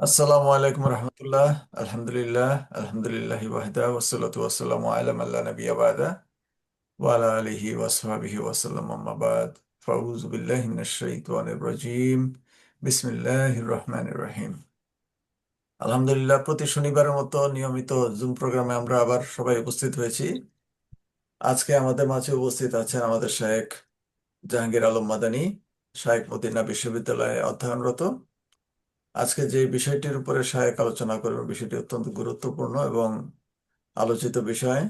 আসসালামু আলাইকুম রহমতুল্লাহ। আলহামদুলিল্লাহ, আলহামদুলিল্লাহি ওয়াহদা ওয়াসসালাতু ওয়াসসালামু আলা মান লা নাবিয়্যা বাদা ওয়া আলা আলিহি ওয়া সাহবিহি ওয়া সাল্লাম, আম্মা বাদ। ফাউযু বিল্লাহি মিনাশ শাইতানির রাজীম। বিসমিল্লাহির রহমানির রহিম। আলহামদুলিল্লাহ, প্রতি শনিবারের মতো নিয়মিত জুম প্রোগ্রামে আমরা আবার সবাই উপস্থিত হয়েছি। আজকে আমাদের মাঝে উপস্থিত আছেন আমাদের শায়েখ জাহাঙ্গীর আলম মাদানী, শায়েখ মদিনা বিশ্ববিদ্যালয়ে অধ্যয়নরত। আজকে যে বিষয়টির উপরে শায়েখ আলোচনা করবেন, বিষয়টি অত্যন্ত গুরুত্বপূর্ণ এবং আলোচিত বিষয়।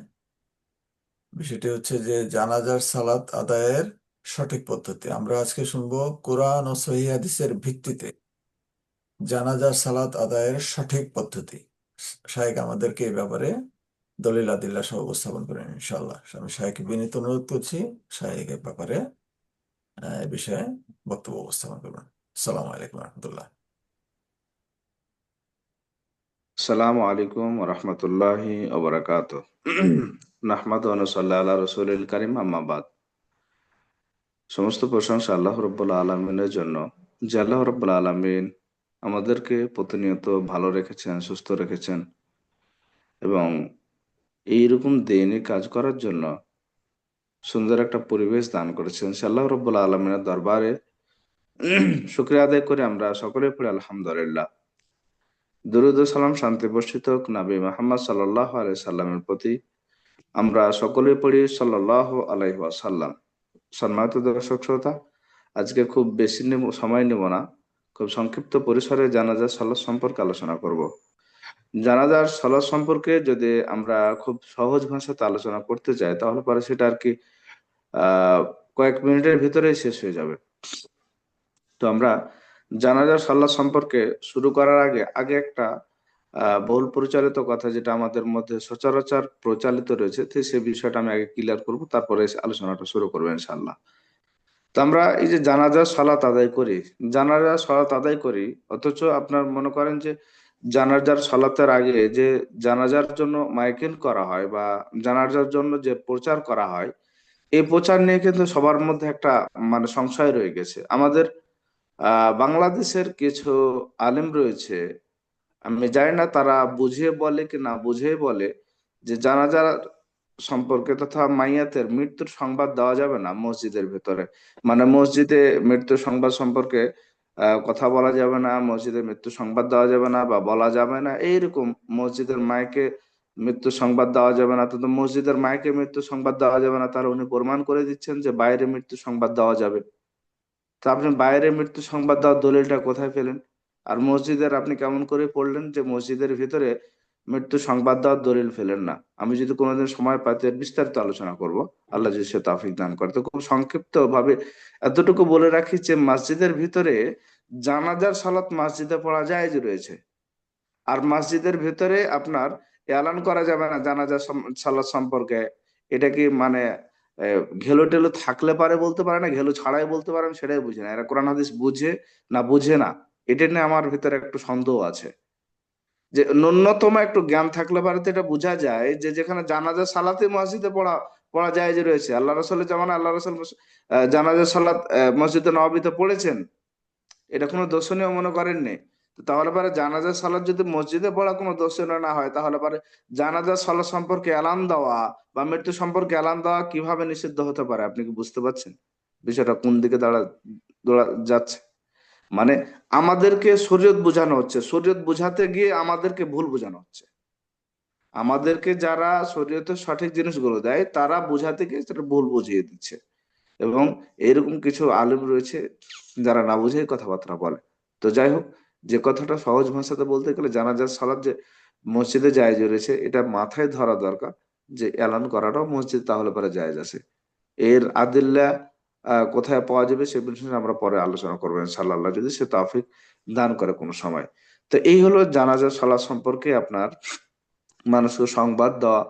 বিষয়টি হচ্ছে যে জানাজার সালাত আদায়ের সঠিক পদ্ধতি। আমরা আজকে শুনবো কোরআন ও সহিহ হাদিসের ভিত্তিতে জানাজার সালাত আদায়ের সঠিক পদ্ধতি। শায়েখ আমাদেরকে এই ব্যাপারে দলিল আদিল্লাহ সহ উপস্থাপন করেন ইনশাআল্লাহ। আমি শায়েখকে বিনীত অনুরোধ করছি, শায়েখ এর ব্যাপারে এই বিষয়ে বক্তব্য উপস্থাপন করবেন। আসসালামু আলাইকুম রহমতুল্লাহ। আসসালামু আলাইকুম রহমতুল্লাহি ওবরাকাত। নাহমাদু ওয়া নুসাল্লি আলা রাসূলিল কারীম, আম্মা বাদ। সমস্ত প্রশংসা আল্লাহ রাব্বুল আলামিনের জন্য, যে আল্লাহ রাব্বুল আলামিন আমাদেরকে প্রতিনিয়ত ভালো রেখেছেন, সুস্থ রেখেছেন এবং এইরকম দিনই কাজ করার জন্য সুন্দর একটা পরিবেশ দান করেছেন। সে আল্লাহ রাব্বুল আলামিনের দরবারে শুকরিয়া আদায় করে আমরা সকলে পড়ি আলহামদুলিল্লাহ। দরুদ ও সালাম, শান্তি বর্ষিত হোক নবী মুহাম্মদ সাল্লাল্লাহু আলাইহি সাল্লামের প্রতি। আমরা সকলে পড়ি সাল্লাল্লাহু আলাইহি ওয়াসাল্লাম। সম্মানিত দর্শক শ্রোতা, আজকে খুব বেশি সময় নেব না, খুব সংক্ষিপ্ত পরিসরে জানাজার সালাত সম্পর্কে আলোচনা করব। জানাজার সালাত সম্পর্কে যদি আমরা খুব সহজ ভাষাতে আলোচনা করতে চাই, তাহলে পরে সেটা আর কি কয়েক মিনিটের ভিতরেই শেষ হয়ে যাবে। তো আমরা জানাজার সালাত সম্পর্কে শুরু করার আগে আগে একটা বহুল পরিচালিত কথা, যেটা আমাদের মধ্যে সচরাচর প্রচালিত রয়েছে, তো সেই বিষয়টা আমি আগে ক্লিয়ার করব, তারপরে আলোচনাটা শুরু করবো ইনশাল্লাহ। তো আমরা এই যে জানাজার সালাত আদায় করি, জানাজার সালাত আদায় করি, অথচ আপনার মনে করেন যে জানাজার সালাতের আগে যে জানাজার জন্য মাইকিং করা হয় বা জানাজার জন্য যে প্রচার করা হয়, এই প্রচার নিয়ে কিন্তু সবার মধ্যে একটা মানে সংশয় রয়ে গেছে। আমাদের বাংলাদেশের কিছু আলেম রয়েছে, আমি জানি না তারা বুঝিয়ে বলে কি না বুঝিয়ে বলে, যে জানাজার সম্পর্কে তথা মাইয়াতের মৃত্যুর সংবাদ দেওয়া যাবে না মসজিদের ভেতরে। মানে মসজিদে মৃত্যুর সংবাদ সম্পর্কে কথা বলা যাবে না, মসজিদে মৃত্যু সংবাদ দেওয়া যাবে না বা বলা যাবে না, এইরকম মসজিদের মাইকে মৃত্যু সংবাদ দেওয়া যাবে না। তো তো মসজিদের মাইকে মৃত্যু সংবাদ দেওয়া যাবে না, তাহলে উনি প্রমাণ করে দিচ্ছেন যে বাইরে মৃত্যু সংবাদ দেওয়া যাবে। তা আপনি বাইরে মৃত্যু সংবাদ দেওয়ার দলিলটা কোথায় পেলেন? আর মসজিদের আপনি কেমন করে পড়লেন যে মসজিদের ভিতরে মৃত্যু সংবাদ দেওয়ার দলিল ফেলেন না? আমি যদি কোনোদিন সময় পাই তো এর বিস্তারিত আলোচনা করব, আল্লাহ যদি সে তৌফিক দান করে। তো খুব সংক্ষিপ্ত ভাবে এতটুকু বলে রাখি যে মসজিদের ভিতরে জানাজার সালাত মসজিদে পড়া জায়েজ রয়েছে। আর মসজিদের ভিতরে আপনার এলান করা যাবে না জানাজা সালাত সম্পর্কে। এটা কি মানে ঘেলো টেলো থাকলে পারে বলতে পারে না, ঘেলো ছাড়াই বলতে পারে, আমি সেটাই বুঝি না। এরা কোরআন হাদিস বুঝে না বুঝে না, এটা নিয়ে আমার ভিতরে একটু সন্দেহ আছে। যে ন্যূনতম একটু জ্ঞান থাকলে পারে তো এটা বোঝা যায় যে যেখানে জানাজা সালাতে মসজিদে পড়া পড়া যায় যে রয়েছে, আল্লাহ রসুলের জামানা আল্লাহ রসুল জানাজা সালাত মসজিদে নববীতে পড়েছেন, এটা কোনো দর্শনীয় মনে করেননি। তো তাহলে পরে জানাজার সালাত যদি মসজিদে পড়া কোনো দর্শনীয় না হয়, তাহলে পরে জানাজার সালাত সম্পর্কে এলান দেওয়া বা মৃত্যু সম্পর্কে এলান দেওয়া কিভাবে নিষিদ্ধ হতে পারে? আপনি কি বুঝতে পারছেন বিষয়টা কোন দিকে দৌড়া যাচ্ছে? মানে আমাদেরকে শরীয়ত বোঝানো হচ্ছে, শরীয়ত বোঝাতে গিয়ে আমাদেরকে ভুল বোঝানো হচ্ছে। আমাদেরকে যারা শরীয়তের সঠিক জিনিসগুলো দেয়, তারা বোঝাতে গিয়ে সেটা ভুল বুঝিয়ে দিচ্ছে। এবং এরকম কিছু আলেম রয়েছে যারা না বুঝে কথাবার্তা বলে। তো যাই হোক, যে কথাটা সহজ ভাষাতে বলতে গেলে জানাজার সালাত যে মসজিদে জায়েজ রয়েছে, এটা মাথায় ধরা দরকার যে এলান করাটাও মসজিদ তাহলে পরে জায়েজ আছে। এর আদিল্লা কোথায় পাওয়া যাবে সে বিষয়ে আমরা পরে আলোচনা করবো ইনশাআল্লাহ, আল্লাহ যদি সে তৌফিক দান করে কোনো সময়। তো এই হলো জানাজার সালাত সম্পর্কে আপনার মানুষকে সংবাদ দেওয়া।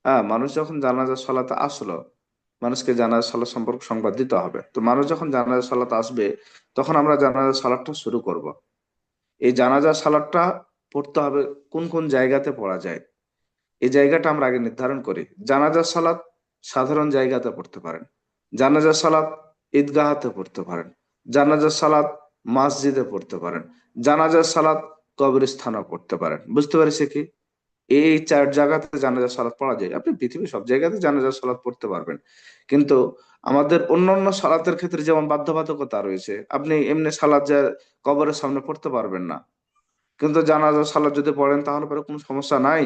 হ্যাঁ, মানুষ যখন জানাজার সালাতে আসলো, মানুষকে জানাজা সালাত সম্পর্কে সংবাদ দিতে হবে। তো মানুষ যখন জানাজা সালাত আসবে, তখন আমরা জানাজা সালাতটা শুরু করব। এই জানাজা সালাতটা পড়তে হবে কোন কোন জায়গাতে পড়া যায়, এই জায়গাটা আমরা আগে নির্ধারণ করি। জানাজা সালাত সাধারণ জায়গাতে পড়তে পারেন, জানাজা সালাত ঈদগাহতে পড়তে পারেন, জানাজা সালাত মসজিদে পড়তে পারেন, জানাজা সালাত কবরস্থানও পড়তে পারেন। বুঝতে পারছি কি? এই 4 জায়গাতে জানাজা সালাত পড়া যায়। আপনি পৃথিবীর সব জায়গাতে জানাজা সালাত পড়তে পারবেন, কিন্তু আমাদের অন্যান্য সালাতের ক্ষেত্রে যেমন বাধ্যবাধকতা রয়েছে, আপনি এমনি সালাত যে কবরের সামনে পড়তে পারবেন না, কিন্তু জানাজা সালাত যদি পড়েন তাহলে পরে কোনো সমস্যা নাই।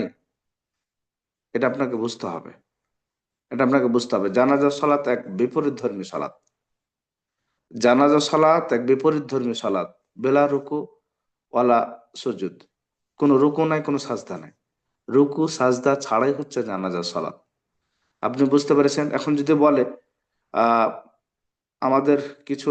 এটা আপনাকে বুঝতে হবে। জানাজা সালাত এক বিপরীত ধর্মী সালাত। জানাজা সালাত এক বিপরীত ধর্মী সালাত। বেলা রুকু ওয়ালা সুজুদ। কোনো রুকু নাই, কোনো সাজদা নাই। রুকু সাজদা ছাড়াই হচ্ছে জানাজা সালাত। আপনি বুঝতে পেরেছেন? এখন যদি বলে আহ আমাদের কিছু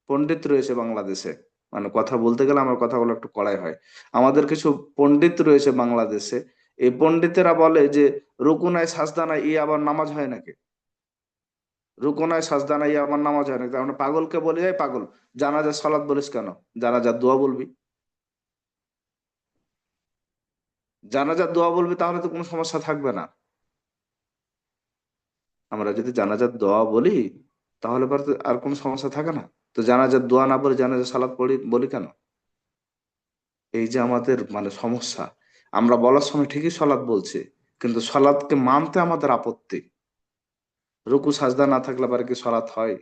পণ্ডিত রয়েছে বাংলাদেশে, মানে কথা বলতে গেলে আমার কথাগুলো একটু কড়াই হয়। আমাদের কিছু পণ্ডিত রয়েছে বাংলাদেশে, এই পণ্ডিতেরা বলে যে রুকু নাই সাজদা নাই, ই আবার নামাজ হয় নাকি? রুকু নাই সাজদা নাই, ই আবার নামাজ হয় নাকি? তার মানে পাগলকে বলে, যায় পাগল, জানাজা সালাত বলিস কেন? জানাজার দোয়া বলবি। জানাজার দোয়া বলবি, তাহলে তো কোনো সমস্যা থাকবে না। আমরা যদি জানাজার দোয়া বলি তাহলে পরে তো আর কোনো সমস্যা থাকে না। তো জানাজার দোয়া না বলে জানাজার সালাত পড়ি বলি কেন? এই যে আমাদের মানে সমস্যা, আমরা বলার সময় ঠিকই সলাৎ বলছি, কিন্তু সলাৎকে মানতে আমাদের আপত্তি। রুকু সাজদা না থাকলে আবার কি সলাৎ হয়?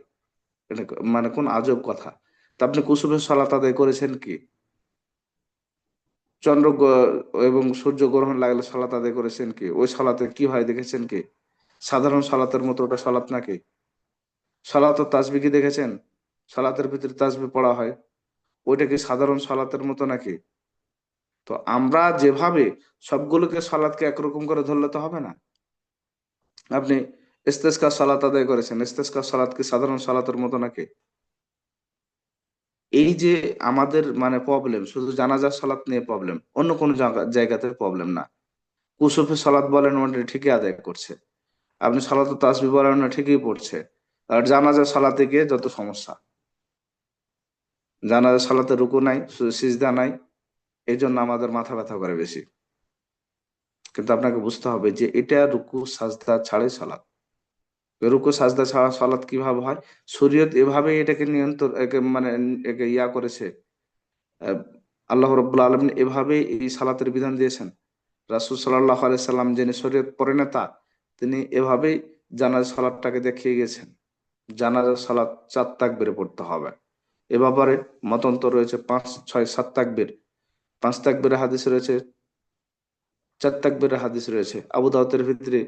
এটা মানে কোন আজব কথা। তা আপনি কুসুমের সলাৎ আদায় করেছেন কি? এবং সূর্য গ্রহণ লাগলে সলাৎ আদায় করেছেন কি? ওই সলাতে কি হয় দেখেছেন কি? সাধারণ সলাতের মতো ওটা সলাৎ নাকি? সলাত ও তাসবিহ কি দেখেছেন? সলাতের ভিতরে তাসবিহ পড়া হয়, ওইটা কি সাধারণ সলাতের মতো নাকি? তো আমরা যেভাবে সবগুলোকে সালাতকে একরকম করে ধরলে তো হবে না। আপনি ইস্তেসকার সালাত আদায় করেছেন, ইস্তেসকার সালাত কি সাধারণ সালাতের মতো নাকি? এই যে আমাদের মানে প্রবলেম শুধু জানাজার সালাত নিয়ে প্রবলেম, অন্য কোনো জায়গাতে প্রবলেম না। কুসুফে সালাত বলেন ওটা ঠিকই আদায় করছে, আপনি সালাত তাসবিহ বলেন না ঠিকই পড়ছে। আর জানাজার সালাতে গিয়ে যত সমস্যা, জানাজার সালাতে রুকু নাই, সিজদা নাই, এই জন্য আমাদের মাথা ব্যথা করে বেশি। কিন্তু আপনাকে বুঝতে হবে যে এটা রুকু সাজদা ছাড়াই সালাত। রুকু সাজদা ছাড়া সালাত কিভাবে হয়? শরীয়ত এভাবে এটাকে নিয়ন্ত্রণ মানে একে ইয়া করেছে। আহ, আল্লাহ রাব্বুল আলামিন এভাবে এই সালাতের বিধান দিয়েছেন। রাসূল সাল্লাল্লাহু আলাইহি সাল্লাম যিনি শরীয়ত প্রণেতা, তিনি এভাবেই জানাজা সালাতটাকে দেখিয়ে গেছেন। জানাজা সালাত 4 তাকবীরে পড়তে হবে। এ ব্যাপারে মতান্তর রয়েছে 5, 6, 7 তাকবীর। 5 তাকবীরের হাদিস রয়েছে, 4 তাকবীরের হাদিস রয়েছে। আবু দাউদের ভিতরে,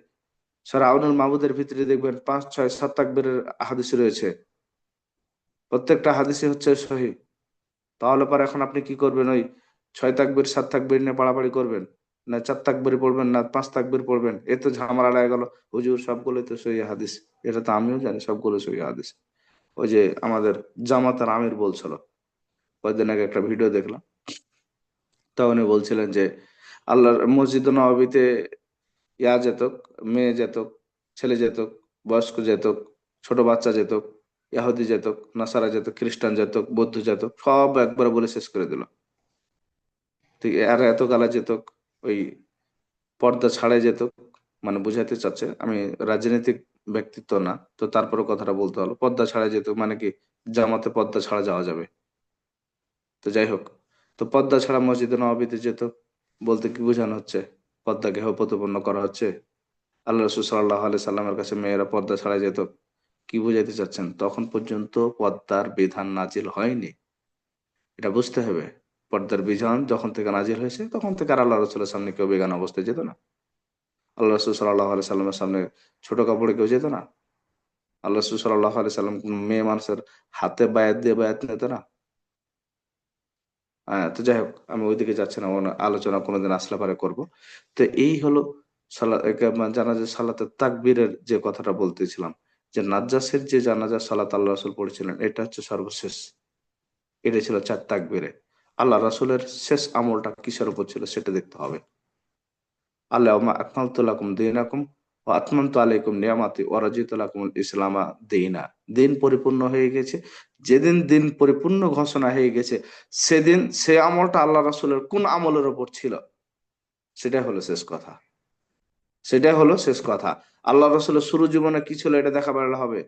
সারা আউনুল মাবুদের ভিতরে দেখবেন 5, 6, 7 তাকবীরের হাদিস রয়েছে। প্রত্যেকটা হাদিসই হচ্ছে সহিহ। তাহলে পরে এখন আপনি কি করবেন? ওই 6 তাকবীর 7 তাকবীর নিয়ে পাড়াপাড়ি করবেন, না 4 তাকবীর পড়বেন, না 5 তাকবীর পড়বেন? এ তো ঝামেলা লেগে গেল। হুজুর সবগুলোই তো সহিহ হাদিস। এটা তো আমিও জানি সবগুলো সহিহ হাদিস। ওই যে আমাদের জামাতার আমির বলছিল, কয়েকদিন আগে একটা ভিডিও দেখলাম, তা উনি বলছিলেন যে আল্লাহর মসজিদ নববীতে ইয়া যেতক, মেয়ে যেতক, ছেলে যেতক, বয়স্ক যেতক, ছোট বাচ্চা যেতক, ইহুদি যেতক, নাসারা যেতক, খ্রিস্টান যেতক, বৌদ্ধ যেতক, সব একবার বলে শেষ করে দিল। ঠিক আর এত গালা যেতক, ওই পর্দা ছাড়াই যেতক। মানে বুঝাইতে চাচ্ছে, আমি রাজনৈতিক ব্যক্তিত্ব না, তো তারপরে কথাটা বলতে হলো, পর্দা ছাড়াই যেতক মানে কি? জামাতে পর্দা ছাড়া যাওয়া যাবে? তো যাই হোক, তো পর্দা ছাড়া মসজিদে নববীতে যেত বলতে কি বোঝানো হচ্ছে? পর্দাকে প্রতিপন্ন করা হচ্ছে? আল্লাহ রসুল সাল্লাহ আলি সাল্লামের কাছে মেয়েরা পর্দা ছাড়া যেত, কি বুঝাইতে চাচ্ছেন? তখন পর্যন্ত পর্দার বিধান নাজিল হয়নি, এটা বুঝতে হবে। পর্দার বিধান যখন থেকে নাজিল হয়েছে তখন থেকে আর আল্লাহ রসুলের সামনে কেউ বেগান অবস্থায় যেত না। আল্লাহ রসুল সাল্লাহ আলি সাল্লামের সামনে ছোট কাপড়ে কেউ যেত না। আল্লাহ রসুল সাল্লাহ আলি সাল্লাম কোন মেয়ে মানুষের হাতে বায়াত দিয়ে বায়াত নিত না। হ্যাঁ, তো যাই হোক, আমি ওইদিকে যাচ্ছি না, আলোচনা কোনোদিন আসলে পারে করব। তো এই হলো জানাজা সালাতের তাকবীরের যে কথাটা বলতেছিলাম, যে নাজ্জাসের যে জানাজা সালাত আল্লাহ রাসূল পড়েছিলেন, এটা হচ্ছে সর্বশেষ। এটা ছিল 4 তাকবীরে। আল্লাহ রাসূলের শেষ আমলটা কিসের উপর ছিল সেটা দেখতে হবে। আল-ইয়াউমা আকমালতু লাকুম দীনাকুম ওয়া আতমামতু আলাইকুম নিয়ামাতি ওয়া রাদিতু লাকুমুল ইসলামা দীনা। দিন পরিপূর্ণ হয়ে গেছে। যেদিন দিন পরিপূর্ণ ঘোষণা হয়ে গেছে, সেদিন সে আমলটা আল্লাহ রাসূলের কোন আমলের উপর ছিল, সেটাই হলো শেষ কথা। সেটাই হলো শেষ কথা। আল্লাহ রাসূলের শুরু জীবনে কি ছিল এটা দেখা বেড়ালে হবে?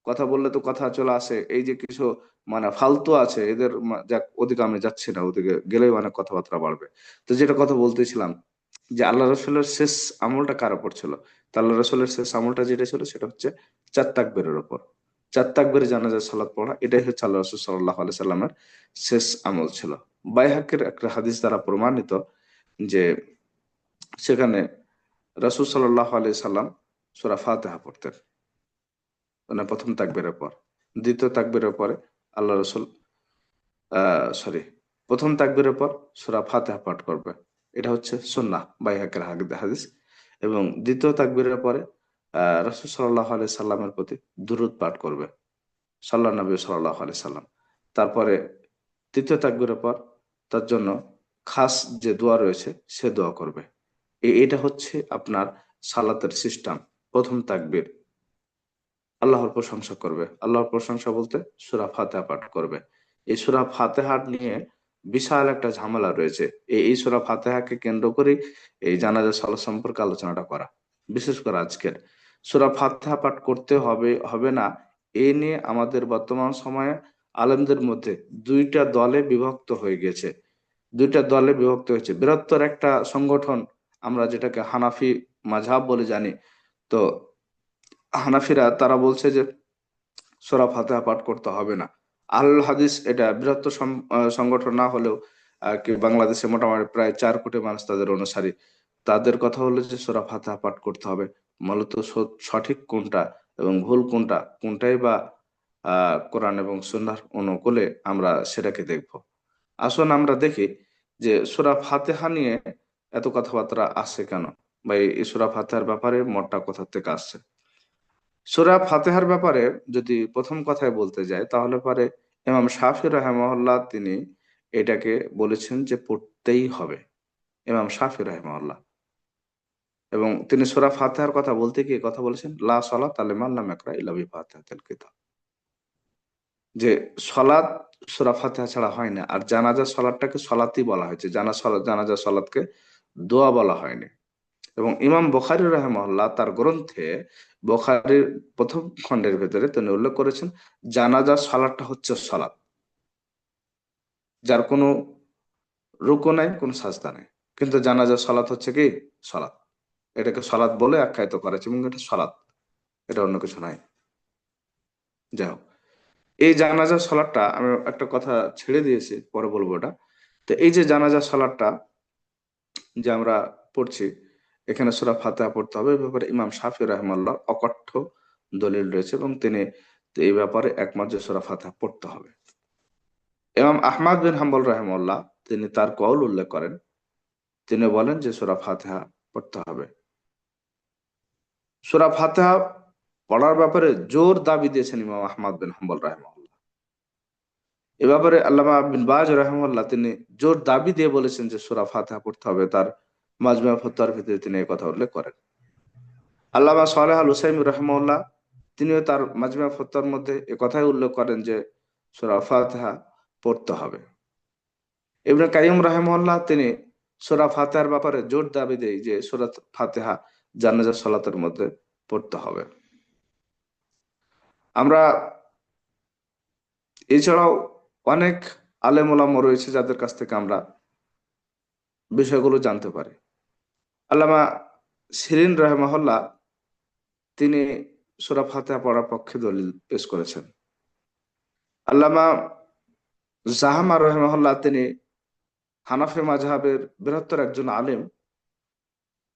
কথা বললে তো কথা চলে আসে, এই যে কিছু মানে ফালতু আছে এদের যাক, ওদিকে আমি যাচ্ছি না, ওদিকে গেলেই মানে কথাবার্তা বাড়বে। তো যেটা কথা বলতেছিলাম, যে আল্লাহ রসুলের শেষ আমলটা কার উপর ছিল? তো আল্লাহ রসুলের শেষ আমলটা যেটা ছিল সেটা হচ্ছে 4 তাকবীরের উপর। 4 তাকবীরে জানাজা সালাত পড়া, এটাই হচ্ছে আল্লাহ রসুল সাল্লাল্লাহু আলাইহি সাল্লামের শেষ আমল ছিল। বাইহাকের একটা হাদিস দ্বারা প্রমাণিত যে সেখানে রাসূল সাল্লাল্লাহু আলাইহি সাল্লাম সূরা ফাতিহা পড়তেন, মানে প্রথম তাকবীরের পর। দ্বিতীয় তাকবীরের পরে আল্লাহ রসুল সরি প্রথম তাকবীরের পর সূরা ফাতিহা পাঠ করবে, এটা হচ্ছে সুন্নাহ বাইহাকের হাদিস। এবং দ্বিতীয় তাকবীরের পরে রাসূল সাল্লাল্লাহু আলাইহি সাল্লামের প্রতি দুরূদ পাঠ করবে, সাল্লা নবী সাল্লাল্লাহু আলাইহি সাল্লাম। তারপরে তৃতীয় তাকবীরের পর তার জন্য খাস যে দোয়া রয়েছে সে দোয়া করবে। এটা হচ্ছে আপনার সালাতের সিস্টেম। প্রথম তাকবীর আল্লাহর প্রশংসা করবে, আল্লাহর প্রশংসা বলতে সূরা ফাতিহা পাঠ করবে। এই সূরা ফাতিহা নিয়ে বিশাল একটা ঝামেলা রয়েছে। এই সূরা ফাতিহাকে কেন্দ্র করে এই জানাজা সালাত সম্পর্কে আলোচনাটা করা, বিশেষ করে আজকের সূরা ফাতিহা পাঠ করতে হবে হবে না, এই নিয়ে আমাদের বর্তমান সময়ে আলেমদের মধ্যে দুইটা দলে বিভক্ত হয়ে গেছে। দুইটা দলে বিভক্ত হয়েছে, বৃহত্তর একটা সংগঠন আমরা যেটাকে হানাফি মাযহাব বলে জানি। তো হানাফিরা তারা বলছে যে সূরা ফাতিহা পাঠ করতে হবে না। আহলুল হাদিস এটা বৃহত্তর সংগঠন না হলেও কি বাংলাদেশে মোটামুটি প্রায় 4 কোটি মানুষ তাদের অনুসারী। তাদের কথা হলো যে সূরা ফাতিহা পাঠ করতে হবে। মূলত সঠিক কোনটা এবং ভুল কোনটা, কোনটাই বা কোরআন এবং সুন্নাহর অনুকূলে, আমরা সেটাকে দেখব। আসুন আমরা দেখি যে সূরা ফাতিহা নিয়ে এত কথাবার্তা আসছে কেন, বা এই সূরা ফাতিহার ব্যাপারে মতটা কোথা থেকে আসছে। সূরা ফাতিহার ব্যাপারে যদি প্রথম কথায় বলতে যাই, তাহলে পরে ইমাম শাফি রাহিমাহুল্লাহ তিনি এটাকে বলেছেন যে পড়তেই হবে, ইমাম শাফি রাহিমাহুল্লাহ। এবং তিনি সূরা ফাতিহার কথা বলতে গিয়ে কথা বলেছেন লা সালাতা লিমান লাম ইয়াকরা ইল্লা বিফাতিহাতিল কিতাব, যে সলাৎ সূরা ফাতিহা ছাড়া হয় না। আর জানাজা সলাৎটাকে সলাতই বলা হয়েছে, জানাজা সলাৎকে দোয়া বলা হয়নি। এবং ইমাম বুখারী রাহিমাহুল্লাহ তার গ্রন্থে বুখারীর প্রথম খণ্ডের ভেতরে তিনি উল্লেখ করেছেন জানাজার সালাতটা হচ্ছে সালাত, যার কোনো রুকু নাই, কোনো সাজদা নাই, কিন্তু জানাজার সালাত হচ্ছে কি সালাত। এটাকে সালাত বলে আখ্যায়িত করেছে এবং এটা সালাত, এটা অন্য কিছু নাই। যাই হোক, এই জানাজার সালাতটা আমি একটা কথা ছেড়ে দিয়েছি, পরে বলবো এটা। তো এই যে জানাজার সালাতটা যে আমরা পড়ছি, এখানে সূরা ফাতিহা পড়তে হবে, এই ব্যাপারে ইমাম শাফি রাহিমাহুল্লাহ অকঠ্য দলিল রয়েছে এবং তিনি এই ব্যাপারে একমত যে সূরা ফাতিহা পড়তে হবে। ইমাম আহমদ বিন হাম্বল রাহিমাহুল্লাহ তিনি তার কওল উল্লেখ করেন, তিনি বলেন যে সূরা ফাতিহা পড়তে হবে। সূরা ফাতিহা পড়ার ব্যাপারে জোর দাবি দিয়েছেন ইমাম আহমদ বিন হাম্বল রাহিমাহুল্লাহ। এ ব্যাপারে আল্লামা বিন বাজ রাহিমাহুল্লাহ তিনি জোর দাবি দিয়ে বলেছেন যে সূরা ফাতিহা পড়তে হবে, তার মাজমুয়া ফতোয়ার ভিতরে তিনি এই কথা উল্লেখ করেন। আল্লামা সালেহ আল উসাইমি রাহিমাহুল্লাহ তিনিও তার মাজমুয়া ফতোয়ার মধ্যে এ কথাই উল্লেখ করেন যে সূরা ফাতিহা পড়তে হবে। ইবনে কাইয়্যিম রাহিমাহুল্লাহ তিনি সূরা ফাতিহার ব্যাপারে জোর দাবি দেয় যে সূরা ফাতিহা জানাজা সালাতের মধ্যে পড়তে হবে। আমরা এছাড়াও অনেক আলেম ওলামা রয়েছে যাদের কাছ থেকে আমরা বিষয়গুলো জানতে পারি। আল্লামা শিরিন রাহিমাহুল্লাহ তিনি সূরা ফাতিহা পড়ার পক্ষে দলিল পেশ করেছেন। আল্লামা জাহামা রাহিমাহুল্লাহ তিনি হানাফি মাযহাবের বৃহত্তর একজন আলেম,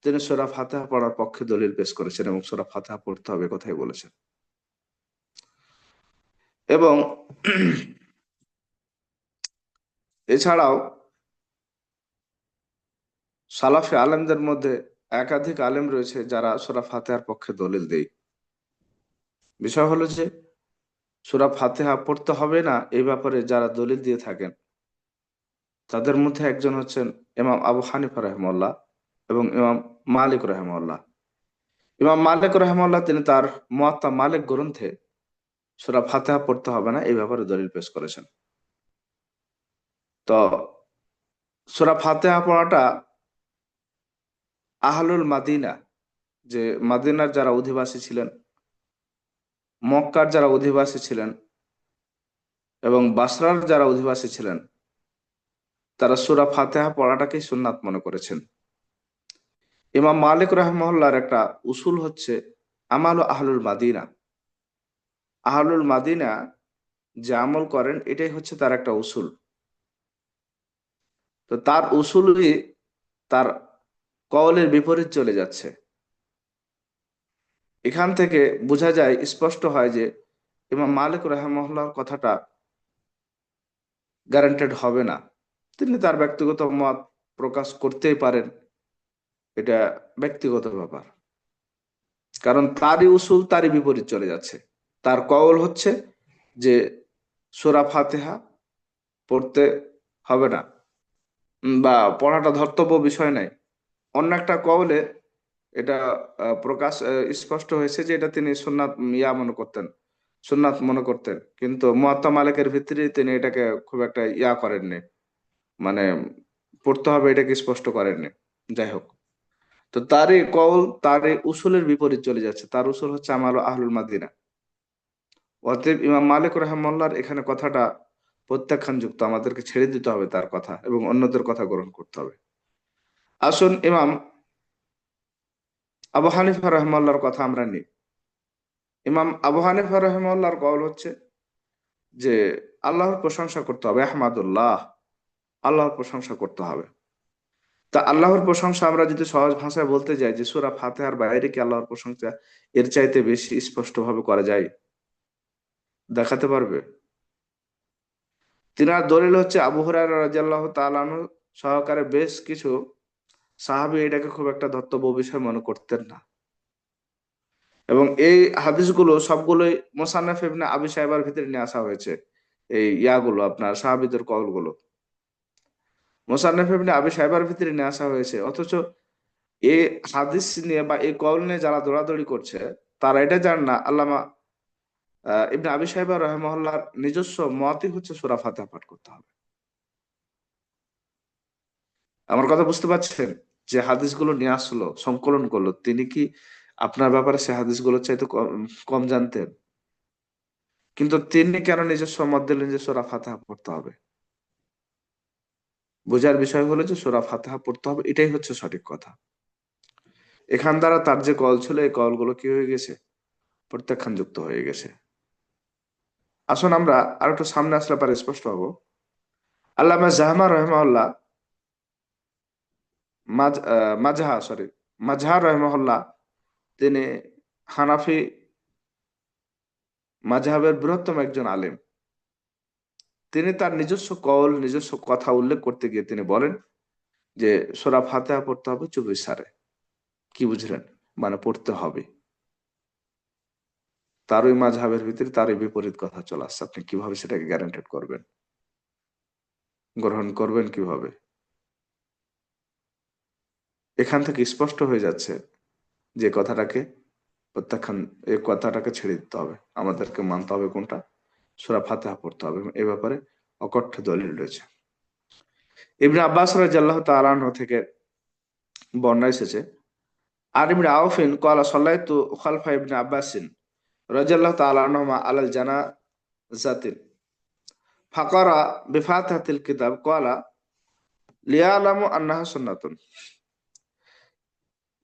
তিনি সূরা ফাতিহা পড়ার পক্ষে দলিল পেশ করেছেন এবং সূরা ফাতিহা পড়তে হবে কথাই বলেছেন। এবং এছাড়াও সালাফি আলেমদের মধ্যে একাধিক আলেম রয়েছে যারা সূরা ফাতিহার পক্ষে দলিল দেয়। বিষয় হলো যে সূরা ফাতিহা পড়তে হবে না এই ব্যাপারে যারা দলিল দিয়ে থাকেন, তাদের মধ্যে একজন হচ্ছেন ইমাম আবু হানিফা রাহিমাহুল্লাহ এবং ইমাম মালিক রাহিমাহুল্লাহ। ইমাম মালিক রাহিমাহুল্লাহ তিনি তার মুয়াত্তা মালিক গ্রন্থে সূরা ফাতিহা পড়তে হবে না এই ব্যাপারে দলিল পেশ করেছেন। তো সূরা ফাতিহা পড়াটা আহলুল মাদিনা, যে মাদিনার যারা অধিবাসী ছিলেন, মক্কার যারা অধিবাসী ছিলেন এবং বাসরার যারা অধিবাসী ছিলেন, তারা সূরা ফাতিহা পড়াটাকেই সুন্নাত মনে করেছেন। ইমাম মালিক রাহিমাহুল্লাহর একটা উসুল হচ্ছে আমাল আহলুল মাদিনা। আহলুল মাদিনা যে আমল করেন এটাই হচ্ছে তার একটা উসুল। তো তার উসুলই তার কওলের বিপরীত চলে যাচ্ছে। এখান থেকে বোঝা যায়, স্পষ্ট হয় যে ইমাম মালিক রাহিমাহুল্লাহর কথাটা গ্যারান্টেড হবে না। তিনি তার ব্যক্তিগত মত প্রকাশ করতেই পারেন, এটা ব্যক্তিগত ব্যাপার। কারণ তারই উসুল তারই বিপরীত চলে যাচ্ছে। তার কওল হচ্ছে যে সূরা ফাতিহা পড়তে হবে না, বা পড়াটা ধর্তব্য বিষয় নাই। অন্য একটা কওলে এটা প্রকাশ স্পষ্ট হয়েছে যে এটা তিনি সুন্নাত মনে করতেন, সুন্নাত মনে করতেন, কিন্তু মুয়াত্তা মালিকের ভিতরে তিনি এটাকে খুব একটা করেননি, মানে পড়তে হবে এটাকে স্পষ্ট করেননি। যাই হোক, তো তারই কওল তারই উসুলের বিপরীত চলে যাচ্ছে। তার উসুল হচ্ছে আমার আহলুল মাদিনা। অতএব ইমাম মালিক রাহিমাহুল্লাহর এখানে কথাটা প্রত্যাখ্যানযুক্ত, আমাদেরকে ছেড়ে দিতে হবে তার কথা এবং অন্যদের কথা গ্রহণ করতে হবে। আসুন ইমাম আবু হানিফা রহমাল্লাহর কথা আমরা নিই। ইমাম আবু হানিফা রহমাল্লাহর কওল হচ্ছে যে আল্লাহর প্রশংসা করতে হবে, আহমাদুল্লাহ, আল্লাহর প্রশংসা করতে হবে। তা আল্লাহর প্রশংসা আমরা যদি সহজ ভাষায় বলতে যাই যে সূরা ফাতিহার বাইরে কি আল্লাহর প্রশংসা এর চাইতে বেশি স্পষ্ট ভাবে করা যায়? দেখাতে পারবে? তিনার দলিল হচ্ছে আবু হুরায়রা রাদিয়াল্লাহু তাআলা আনহু সহকারে বেশ কিছু সাহাবী এটাকে খুব একটা ধর্তব্য বিষয় মনে করতেন না। এবং এই হাদিসগুলো সবগুলোই মোসান্নাফ ইবনে আবি শাইবার ভিতরে নিয়ে আসা হয়েছে। এই ইয়াগুলো আপনার সাহাবীদের কওলগুলো মোসান্নাফ ইবনে আবি শাইবার ভিতরে নিয়ে আসা হয়েছে। অথচ এই হাদিস নিয়ে বা এই কওল নিয়ে যারা দৌড়াদৌড়ি করছে, তারা এটা জান না আল্লামা ইবনে আবি শাইবা রাহিমাহুল্লাহর নিজস্ব মতই হচ্ছে সূরা ফাতিহা পাঠ করতে হবে। আমার কথা বুঝতে পারছেন? যে হাদিসগুলো নিয়ে আসলো, সংকলন করলো, তিনি কি আপনার ব্যাপারে সে হাদিসগুলোর চাইতে কম কম জানতেন? কিন্তু তিনি কেন নিজস্ব মত দিলেন যে সূরা ফাতিহা পড়তে হবে? বোঝার বিষয় হলো যে সূরা ফাতিহা পড়তে হবে, এটাই হচ্ছে সঠিক কথা। এখান দ্বারা তার যে কল ছিল, এই কলগুলো কি হয়ে গেছে? প্রত্যাখ্যান যুক্ত হয়ে গেছে। আসুন আমরা আর একটু সামনে আসলে পারে স্পষ্ট হবো। আল্লামা জাহমা রহমাউল্লাহ মাজহা সরি মাজহার রহমাউল্লাহ, তিনি হানাফি মাযহাবের বৃহত্তম একজন আলেম। তিনি তার নিজস্ব কওল, নিজস্ব কথা উল্লেখ করতে গিয়ে তিনি বলেন যে সূরা ফাতিহা পড়তে হবে চুবিসারে। কি বুঝলেন? মানে পড়তে হবে। তার ওই মাযহাবের ভিতরে তার এই বিপরীত কথা চলে আসছে। আপনি কিভাবে সেটাকে গ্যারান্টেড করবেন, গ্রহণ করবেন কিভাবে? এখান থেকে স্পষ্ট হয়ে যাচ্ছে যে কথাটাকে প্রত্যাখ্যান, এই কথাটাকে ছেড়ে দিতে হবে। আমাদেরকে মানতে হবে কোনটা? সূরা ফাতিহা পড়তে হবে। এ ব্যাপারে অকথ্য দলিল রয়েছে। ইবনে আব্বাস রাদিয়াল্লাহু তাআলা আনহু থেকে বর্ণনা এসেছে, আর ইবনে আউফিন ক্বালা সাল্লাইতু খালফা ইবনে আব্বাসিন রাদিয়াল্লাহু তাআলা আনহুমা আলাল জানাজাতিন ফাকারা বিফাতিহাতিল কিতাব ক্বালা লিয়ালামু আন্নাহা সুন্নাতুন।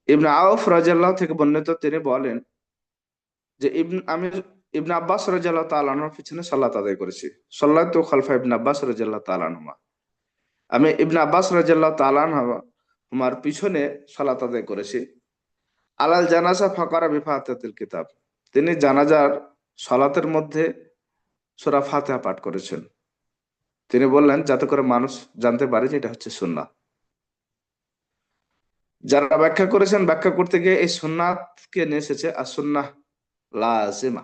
ইবনে আউফ রাদিয়াল্লাহু থেকে বর্ণিত, তিনি বলেন যে আমি ইবনে আব্বাস রাদিয়াল্লাহু তাআলা আনহুর পিছনে সালাত আদায় করেছি। সাল্লাতু খালফা ইবনে আব্বাস রাদিয়াল্লাহু তাআলা আনহুমা, আমি ইবনে আব্বাস রাদিয়াল্লাহু তাআলা আনহুমার পিছনে সালাত আদায় করেছি। আলাল জানাজা ফাকারা বিফাতিহাতিল কিতাব, তিনি জানাজার সালাতের মধ্যে সূরা ফাতিহা পাঠ করেছেন। তিনি বললেন যাতে করে মানুষ জানতে পারে যে এটা হচ্ছে সুন্নাহ। যারা ব্যাখ্যা করেছেন, ব্যাখ্যা করতে গিয়ে এই সুন্নাতকে নিয়ে এসেছে আর সুন্নাহ লাজিমা,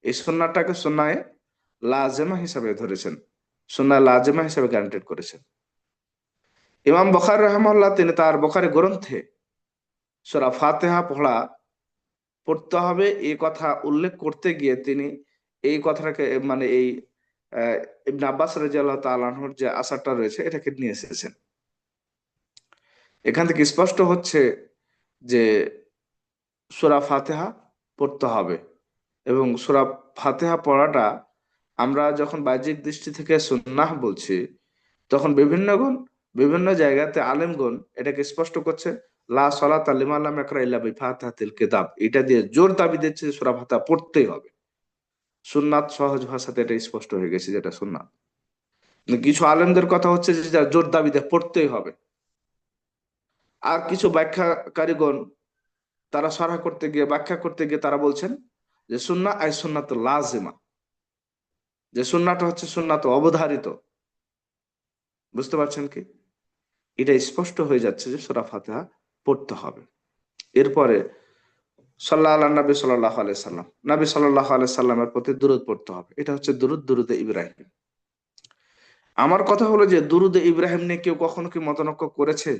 এই সুন্নাহটাকে সুন্নাহ লাজিমা হিসাবে ধরেছেন, সুন্নাহ লাজিমা হিসাবে গ্যারান্টেড করেছেন। ইমাম বুখারী রাহিমাহুল্লাহ তিনি তার বুখারী গ্রন্থে সূরা ফাতিহা পড়তে হবে এই কথা উল্লেখ করতে গিয়ে তিনি এই কথাটাকে মানে এই ইবনে আব্বাস রাদিয়াল্লাহু তাআলা আনহুর যে আসারটা রয়েছে এটাকে নিয়ে এসেছেন। এখান থেকে স্পষ্ট হচ্ছে যে সূরা ফাতিহা পড়তে হবে এবং সূরা ফাতিহা পড়াটা আমরা যখন বাহ্যিক দৃষ্টি থেকে সুন্নাহ বলছি, তখন বিভিন্ন জায়গাতে আলেমগণ এটাকে স্পষ্ট করছে, লা সালাতা লিমান লাম ইয়াকরা ইল্লা বিফাতিহাতিল কিতাব, এটা দিয়ে জোর দাবি দিচ্ছে যে সূরা ফাতিহা পড়তেই হবে। সুন্নাত সহজ ভাষাতে এটা স্পষ্ট হয়ে গেছে যেটা সুন্নাত। কিন্তু কিছু আলেমদের কথা হচ্ছে যে যা জোর দাবি দিয়ে পড়তেই হবে। আর কিছু ব্যাখ্যাকারীগণ তারা সরহ করতে গিয়ে, ব্যাখ্যা করতে গিয়ে তারা বলছেন যে সুন্নাহ আই সুন্নাত লাজিমা, যে সুন্নাহটা হচ্ছে সুন্নাত অবধারিত। বুঝতে পারছেন কি? এটা স্পষ্ট হয়ে যাচ্ছে যে সূরা ফাতিহা পড়তে হবে। এরপরে নবী সাল্লাল্লাহু আলাইহি সাল্লাম, নবী সাল্লাল্লাহু আলাইহি সাল্লামের প্রতি দুরূদ পড়তে হবে। এটা হচ্ছে দুরুদে ইব্রাহিম। আমার কথা হলো যে দুরুদে ইব্রাহিম নিয়ে কেউ কখনো কি মতনক্য করেছে,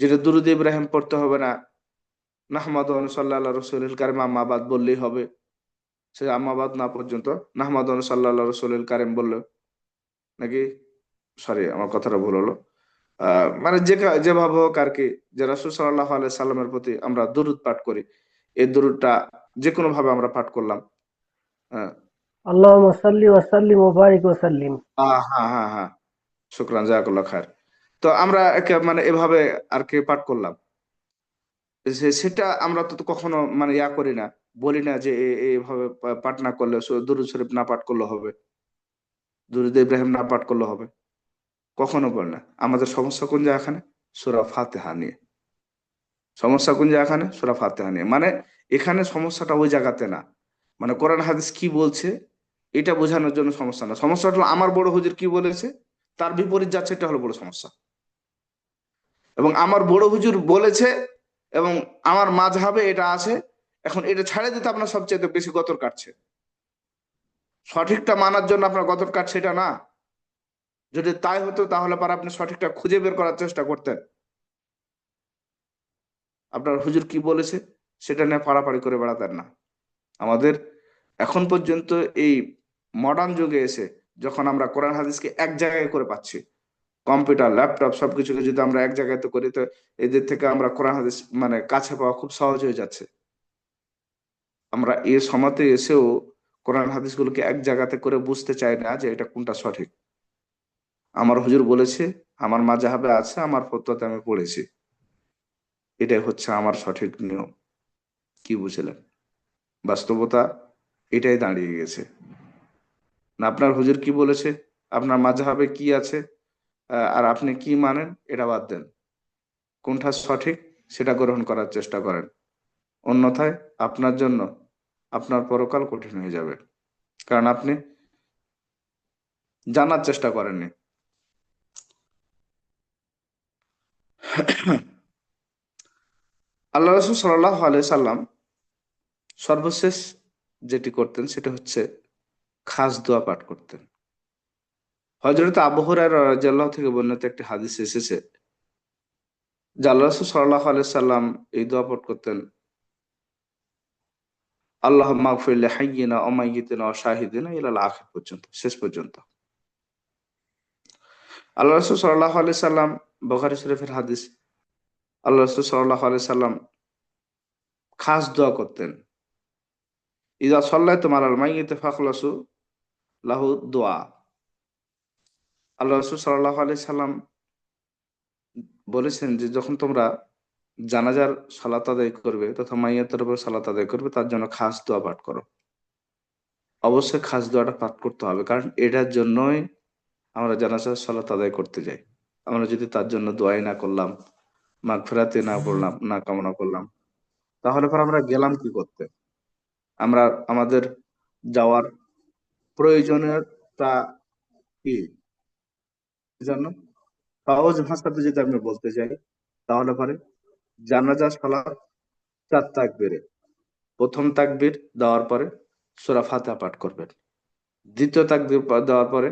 যেটা দুরুদে ইব্রাহিম পড়তে হবে না, নাহমাদু ওয়া নুসাল্লি আলা রাসূলিল কারীম আম্মা বাদ বললেই হবে? সে আম্মা বাদ না পর্যন্ত নাহমাদু ওয়া নুসাল্লি আলা রাসূলিল কারীম বললো নাকি? সরি, আমার কথাটা ভুল হলো। মানে যেভাবে হোক আর কি, যে রাসূল সাল্লাল্লাহু আলাইহি সাল্লামের প্রতি আমরা দুরূদ পাঠ করি, এই দুরূদটা যে কোনো ভাবে আমরা পাঠ করলাম। হ্যাঁ, আল্লাহুম্মা সাল্লি ওয়া সাল্লিম ওয়া বারিক ওয়া সাল্লিম। হ্যাঁ, হ্যাঁ, হ্যাঁ, শুকরান, জাযাকাল্লাহ খায়ের। তো আমরা একে মানে এভাবে আর কি পাঠ করলাম। সেটা আমরা তো কখনো মানে ইয়া করি না, বলি না যে এইভাবে পাঠ না করলে, দুরূদ শরীফ না পাঠ করলে হবে, দুরূদ ইব্রাহিম না পাঠ করলে হবে, কখনো বলি না। আমাদের সমস্যা কোন জায়গাখানে? সূরা ফাতিহা নিয়ে। সমস্যা কোন জায়গাখানে? সূরা ফাতিহা নিয়ে। মানে এখানে সমস্যাটা ওই জায়গাতে না, মানে কোরআন হাদিস কি বলছে এটা বোঝানোর জন্য সমস্যা না। সমস্যাটা হলো আমার বড় হুজুর কি বলেছে, তার বিপরীত যাচ্ছে, এটা হলো বড় সমস্যা। এবং আমার বড় হুজুর বলেছে এবং আমার মাযহাবে এটা আছে, এখন এটা ছাড়ে দিতে আপনার সবচেয়ে বেশি গতর কাটছে। সঠিকটা মানার জন্য আপনার গতর কাটছে এটা না। যদি তাই হতো তাহলে পর আপনি সঠিকটা খুঁজে বের করার চেষ্টা করতেন। আপনার হুজুর কি বলেছে সেটা নিয়ে পাড়াপাড়ি করে বেড়াতেন না। আমাদের এখন পর্যন্ত এই মডার্ন যুগে এসে যখন আমরা কোরআন হাদিসকে এক জায়গায় করে পাচ্ছি, কম্পিউটার ল্যাপটপ সবকিছুকে যদি আমরা এক জায়গায় তো করি, তো এদের থেকে আমরা কোরআন হাদিস মানে কাছে পাওয়া খুব সহজ হয়ে যাচ্ছে। আমরা এ সময়তে এসেও কোরআন হাদিসগুলোকে এক জায়গাতে করে বুঝতে চাই না যে এটা কোনটা সঠিক। আমার হুজুর বলেছে, আমার মাযহাবে আছে, আমার ফতোয়াতে আমি পড়েছি, এটাই হচ্ছে আমার সঠিক নিয়ম। কি বুঝলেন? বাস্তবতা এটাই দাঁড়িয়ে গেছে। না আপনার হুজুর কি বলেছে, আপনার মাযহাবে কি আছে, আর আপনি কি মানেন এটা বাদ দেন, কোনটা সঠিক সেটা গ্রহণ করার চেষ্টা করেন। অন্যথায় আপনার জন্য আপনার পরকাল কঠিন হয়ে যাবে, কারণ আপনি জানার চেষ্টা করেননি। আল্লাহ রাসূল সাল্লাল্লাহু আলাইহি সাল্লাম সর্বশেষ যেটি করতেন সেটা হচ্ছে খাস দোয়া পাঠ করতেন। হযরত আবু হুরায়রা রাদিয়াল্লাহু থেকে বর্ণিত একটি হাদিস এসেছে যে আল্লাহ রাসূল সাল্লাল্লাহু আলাইহি সাল্লাম এই দোয়া পাঠ করতেন, আল্লাহুম্মা আগফির লিহাইয়িনা ওয়া মাইয়িতিনা ওয়া শাহিদিনা ইলাল আখির পর্যন্ত, শেষ পর্যন্ত। আল্লাহ রাসূল সাল্লাল্লাহু আলাইহি সাল্লাম, বুখারী শরীফের হাদিস, আল্লাহ রাসূল সাল্লাল্লাহু আলাইহি সাল্লাম খাস দোয়া করতেন, ইযা সাল্লাইতুম আলাল মাইয়িতি ফাখলাসু লাহু দুআ। আল্লাহ রাসূল সাল্লাল্লাহু আলাইহি সাল্লাম বলেছেন যে যখন তোমরা জানাজার সালাত আদায় করবে তথা মাইয়াতের উপর সালাত আদায় করবে, তার জন্য খাস দোয়া পাঠ করো। অবশ্যই খাস দোয়াটা পাঠ করতে হবে, কারণ এটার জন্যই আমরা জানাজার সালাত আদায় করতে যাই। আমরা যদি তার জন্য দোয়াই না করলাম, মাগফিরাতে না পড়লাম, না কামনা করলাম, তাহলে পর আমরা গেলাম কি করতে? আমরা আমাদের যাওয়ার প্রয়োজনীয়তা কি জানো? সহজ ভাষাতে যদি আমি বলতে চাই, তাহলে পরে জানাজা সালাত ৪ তাকবীরে প্রথম তাকবীর দেওয়ার পরে সূরা ফাতিহা পাঠ করবেন। দ্বিতীয় তাকবীর দেওয়ার পরে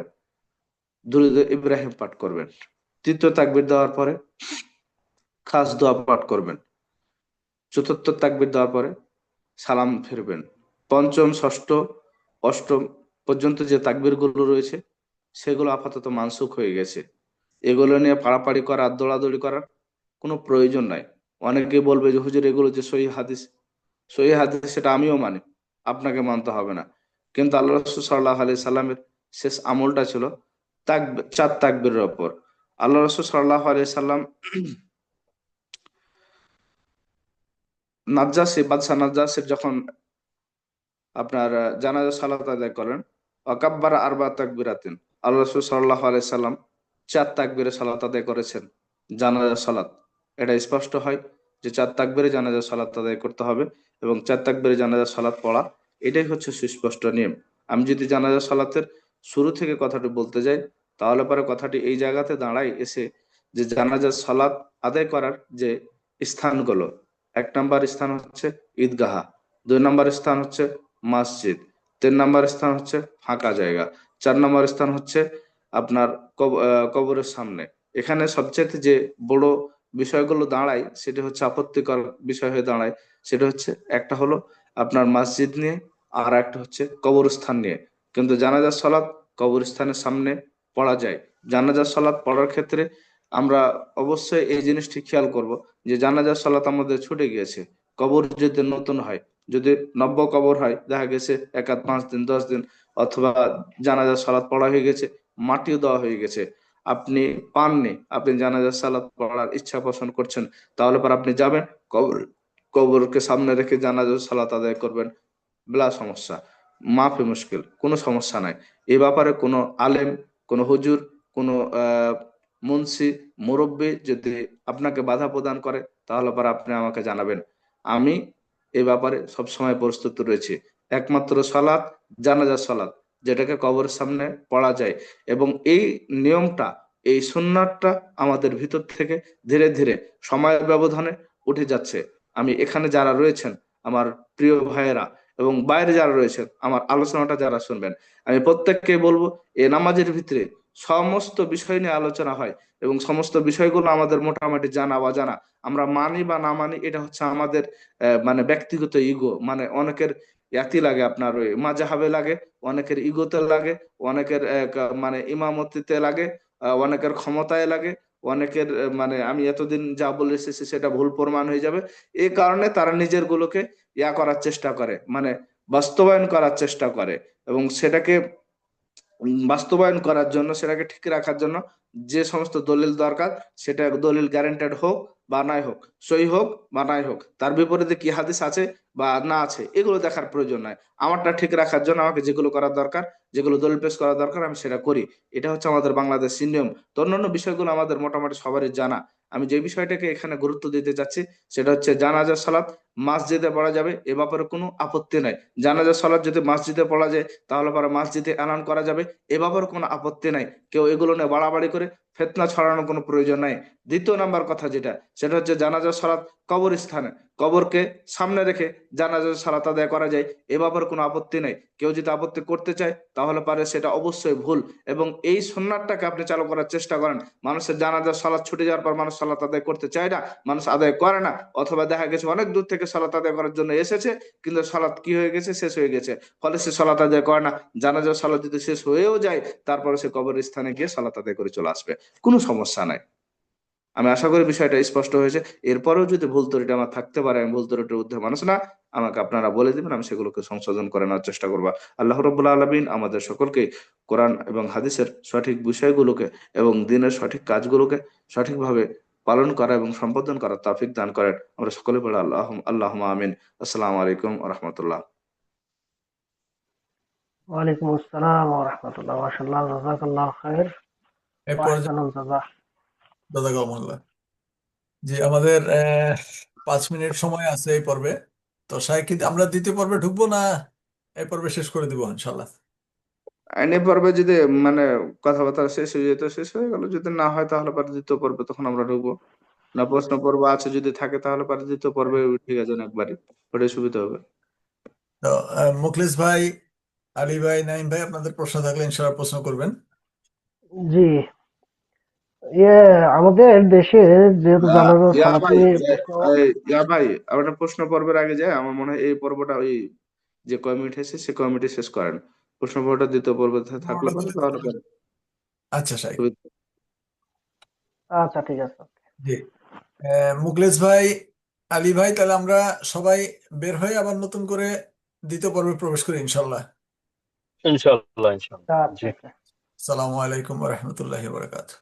দুরূদ ইব্রাহিম পাঠ করবেন। তৃতীয় তাকবীর দেওয়ার পরে খাস দোয়া পাঠ করবেন। চতুর্থ তাকবীর দেওয়ার পরে সালাম ফিরবেন। পঞ্চম, ষষ্ঠ, অষ্টম পর্যন্ত যে তাকবীর গুলো রয়েছে সেগুলো আপাতত মানসুখ হয়ে গেছে। এগুলো নিয়ে পাড়াপাড়ি করা আর দৌড়াদৌড়ি করার কোনো প্রয়োজন নাই। অনেকে বলবে যে হুজুর এগুলো যে সহিহ হাদিস, সহি হাদিস, সেটা আমিও মানি, আপনাকে মানতে হবে না। কিন্তু আল্লাহ রসুল সাল্লাহ আলি সাল্লামের শেষ আমলটা ছিল চার তাকবীরের ওপর। আল্লাহ রসুল সাল্লাহ আলি সাল্লাম নাজ্জাসী বাদশাহ নাজ্জাসীর যখন আপনার জানাজা সালাত আদায় করেন, ওয়াকাব্বারা আরবা তাকবিরাতিন, আল্লাহ রাসূল সাল্লাল্লাহু আলাইহি সাল্লাম চার তাকবীরে সালাত আদায় করেছেন জানাজা সালাত। এটা স্পষ্ট হয় যে চার তাকবীরে জানাজা সালাত আদায় করতে হবে এবং চার তাকবীরে জানাজা সালাত পড়া, এটাই হচ্ছে সুস্পষ্ট নিয়ম। আমি যদি জানাজা সালাতের শুরু থেকে কথাটি বলতে যাই, তাহলে পরে কথাটি এই জায়গাতে দাঁড়ায় এসে যে জানাজা সালাত আদায় করার যে স্থানগুলো, এক নাম্বার স্থান হচ্ছে ঈদগাহ, দুই নাম্বার স্থান হচ্ছে মসজিদ, তিন নম্বর স্থান হচ্ছে ফাঁকা জায়গা, চার নম্বর স্থান হচ্ছে আপনার কবরের সামনে। এখানে সবচেয়ে যে বড় বিষয়গুলো দাঁড়ায়, সেটা হচ্ছে আপত্তিকর বিষয় হয়ে দাঁড়ায়, সেটা হচ্ছে একটা হলো আপনার মসজিদ নিয়ে, আর একটা হচ্ছে কবরস্থান নিয়ে। কিন্তু জানাজার সালাত কবরস্থানের সামনে পড়া যায়। জানাজার সালাত পড়ার ক্ষেত্রে আমরা অবশ্যই এই জিনিসটি খেয়াল করব যে জানাজার সালাত আমাদের ছুটে গিয়েছে। কবর যদি নতুন হয়, যদি নব্য কবর হয়, দেখা গেছে 1 আধ 5 দিন 10 দিন, অথবা জানাজার সালাত পড়া হয়ে গেছে, মাটিও দেওয়া হয়ে গেছে, আপনি পাননি, আপনি জানাজার সালাত পড়ার ইচ্ছা পোষণ করছেন, তাহলে পর আপনি যাবেন, কবর কবরকে সামনে রেখে জানাজার সালাত আদায় করবেন, বলা সমস্যা, মাফি মুশকিল, কোনো সমস্যা নাই। এই ব্যাপারে কোনো আলেম, কোনো হুজুর, কোনো মুন্সি, মুরব্বী যদি আপনাকে বাধা প্রদান করে, তাহলে পর আপনি আমাকে জানাবেন। আমি এই ব্যাপারে সবসময় প্রস্তুত রয়েছে। একমাত্র সালাত জানাজা সালাত, যেটাকে কবরের সামনে পড়া যায়, এবং এই নিয়মটা, এই সুন্নাতটা আমাদের ভিতর থেকে ধীরে ধীরে সময়ের ব্যবধানে উঠে যাচ্ছে। আমি এখানে যারা রয়েছেন আমার প্রিয় ভাইয়েরা, এবং বাইরে যারা রয়েছেন আমার আলোচনাটা যারা শুনবেন, আমি প্রত্যেককে বলবো, এই নামাজের ভিতরে সমস্ত বিষয় নিয়ে আলোচনা হয়, এবং সমস্ত বিষয়গুলো আমাদের মোটামুটি জানা বা জানা, আমরা মানি বা না মানি, এটা হচ্ছে আমাদের মানে ব্যক্তিগত ইগো, মানে অনেকের ইয়াতি লাগে, আপনার ওই মাযহাবে লাগে, অনেকের ইগোতে লাগে, অনেকের মানে ইমামতিতে লাগে, অনেকের ক্ষমতায় লাগে, অনেকের মানে আমি এতদিন যা বলে এসেছি সেটা ভুল প্রমাণ হয়ে যাবে, এই কারণে তারা নিজের গুলোকে ইয়া করার চেষ্টা করে, মানে বাস্তবায়ন করার চেষ্টা করে, এবং সেটাকে বাস্তবায়ন করার জন্য, সেটাকে ঠিক রাখার জন্য যে সমস্ত দলিল দরকার, সেটা দলিল গ্যারান্টেড হোক বা নাই হোক, সই হোক বা নাই হোক, তার বিপরীতে কি হাদিস আছে বা না আছে, এগুলো দেখার প্রয়োজন নাই। আমারটা ঠিক রাখার জন্য আমাকে যেগুলো করার দরকার, যেগুলো দলিল পেশ করা দরকার, আমি সেটা করি। এটা হচ্ছে আমাদের বাংলাদেশের নিয়ম। তো অন্যান্য বিষয়গুলো আমাদের মোটামুটি সবারই জানা। আমি যে বিষয়টাকে এখানে গুরুত্ব দিতে চাচ্ছি, সেটা হচ্ছে জানাজা সালাত মসজিদে পড়া যাবে, এ ব্যাপারে কোনো আপত্তি নাই। জানাজা সালাত যদি মসজিদে পড়া যায়, তাহলে পরে মসজিদে এলান করা যাবে, এ ব্যাপারে কোনো আপত্তি নাই। কেউ এগুলো নিয়ে বাড়াবাড়ি করে ফিতনা ছড়ানোর কোনো প্রয়োজন নাই। দ্বিতীয় নাম্বার কথা যেটা, সেটা হচ্ছে জানাজা সালাত কবরস্থানে, কবরকে সামনে রেখে জানাজা সালাত আদায় করা যায়, এ ব্যাপারে কোনো আপত্তি নাই। কেউ যদি আপত্তি করতে চায়, তাহলে পারে সেটা অবশ্যই ভুল। এবং এই সুন্নাতটাকে আপনি চালু করার চেষ্টা করেন। মানুষের জানাজা সালাত ছুটে যাওয়ার পর মানুষ সালাত আদায় করতে চায় না, মানুষ আদায় করে না, অথবা দেখা গেছে অনেক দূর থেকে সালাত আদায় করার জন্য এসেছে, কিন্তু সালাত কি হয়ে গেছে, শেষ হয়ে গেছে, ফলে সে সালাত আদায় করে না। জানাজা সালাত যদি শেষ হয়েও যায়, তারপরে সে কবর স্থানে গিয়ে সালাত আদায় করে চলে আসবে, কোনো সমস্যা নাই। আমি আশা করি বিষয়টা স্পষ্ট হয়েছে। এরপরেও যদি ভুল ত্রুটি আমার থাকতে পারে, আমি ভুল ত্রুটির ঊর্ধ্বে মানুষ না, আমাকে আপনারা বলে দিবেন, আমি সেগুলোকে সংশোধন করে নেওয়ার চেষ্টা করবো। আল্লাহ রাব্বুল আলামিন আমাদের সকলকে কোরআন এবং হাদিসের সঠিক বিষয়গুলোকে এবং দিনের সঠিক কাজগুলোকে সঠিকভাবে পালন করা এবং সম্পাদন করার তৌফিক দান করেন। আমরা সকলে বলে আল্লাহুম্মা আমিন। আসসালামু আলাইকুম ওয়া রাহমাতুল্লাহ। ওয়ালাইকুম আসসালাম ওয়া রাহমাতুল্লাহ। মাশাআল্লাহ, জাযাকাল্লাহু খাইর এ ওয়া পর্যায়ে আহসানুল জাযা। দাদা, জি আমাদের 5 মিনিট সময় আছে এই পর্বে। তো শাহেদ, কি আমরা দ্বিতীয় পর্বে ঢুকবো না এই পর্বে শেষ করে দিব ইনশাল্লাহ? আইনি পর্বে যদি মানে কথাবার্তা শেষ হয়ে যেত, শেষ হয়ে গেল, যদি না হয় তাহলে পরে দ্বিতীয় পর্বে তখন আমরা ঢুকবো। না প্রশ্ন পর্ব আছে যদি থাকে, তাহলে পরে দ্বিতীয় পর্বে ঠিক আছে না, একবারই ওটাই সুবিধা হবে। তো মুখলিস ভাই, আলী ভাই, নাইম ভাই, আপনাদের প্রশ্ন থাকলে ইনশাল্লাহ প্রশ্ন করবেন। জি, ইয়ে, আমাদের দেশে যেহেতু জানাজা ইয়া সালাত ভাই, নিয়ে প্রশ্ন। ইয়া ভাই, আমরা প্রশ্ন পর্বের আগে যাই, আমার মনে হয় এই পর্বটা ওই যে কমিটি আছে সে কমিটি শেষ করেন। প্রশ্ন পর্বটা দ্বিতীয় পর্বে থাকলে পুরোটা পরে দিতে তাহলে পারবেন। পরে আচ্ছা শাহেদ। আচ্ছা, ঠিক আছে। জি মুখলিস ভাই আলী ভাই, তাহলে আমরা সবাই বের হয়ে আবার নতুন করে দ্বিতীয় পর্বে প্রবেশ করি ইনশাল্লাহ। ইনশাল্লাহ ইনশাল্লাহ। আচ্ছা জি। আচ্ছা। আসসালামু আলাইকুম ওয়া রাহমাতুল্লাহি ওয়া বারাকাতুহু।